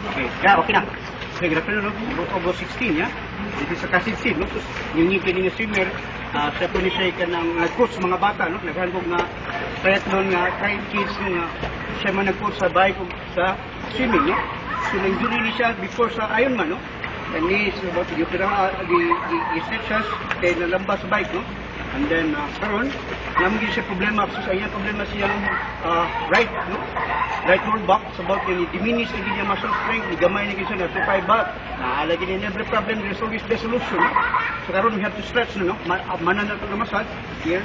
Okay, yeah, okay na. Okay, good afternoon, no? August 16, ya. Dito sa Kasidsid, no? Tapos, yung ngipin niya swimmer, siya po ni siya ka ng coach mga bata, no? Naghandog nga triathlon nga, kahit kids, no? Nga, siya man nag-coach sa bike o sa swimming, no? So, nag-injury ni siya before sa Ironman, no? And he is about to the stretches, kaya nalamba sa bike, no? And then, karon, naman din siya problema, so sa iya problema siyang right, no? Right roll back, so about yung diminish na niya muscle strength, ni gamay na siya na 2-5 back. Alagi din every problem, there's always the solution, no? So karon, we have to stretch, no? Manan na ito na massage, here.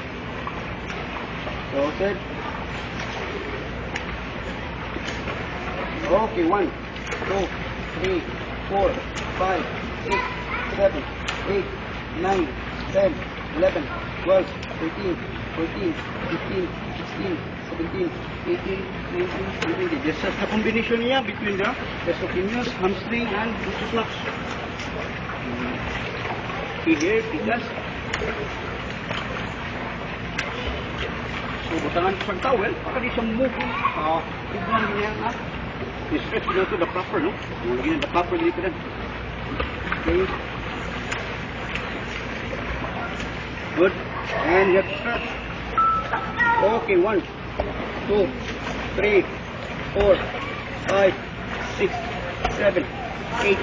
So, third. Okay, 1, 2, 3, 4, 5, 6, 7, 8, 9, 10, 11, 12, 13, 14, 15, 16, 17, 18, 19, 20. This is the combination niya between the isopenius, hamstring, and gluteus max. Here, tigas. So, butangan ko sa towel, para di siya move. Tignan niya, ha? I-stretch ko na ito the proper, no? Lagyan the proper dito na. Okay. Good. And you have to stretch. Okay, 1, 2, 3, 4, 5, 6, 7, 8,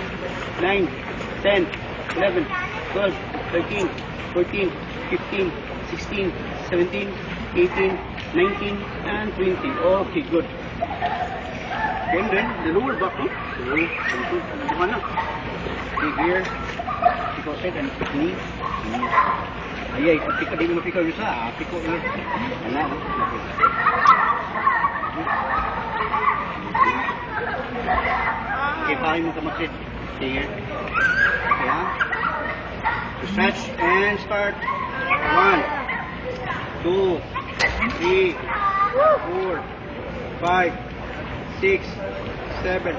9, 10, 11, 12, 13, 14, 15, 16, 17, 18, 19, and 20. Okay, good. And then, the lower back, no? So, na. Okay, here. Because head and knee. Ayay, pika din mo pika yung sa, piko na. Ano? Okay, pahay mo kamaksit. Here. Okay, ha? So, stretch and start. 1, 2, 3, 4, 5, 6, 7,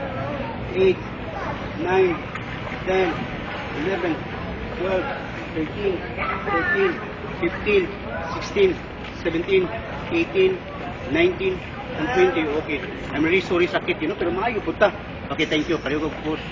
8, 9, 10, 11, 12, 13, 14, 15, 16, 17, 18, 19, and 20. Okay. I'm really sorry sakit, pero maayo punta. Okay, thank you. Pareho ko, boss.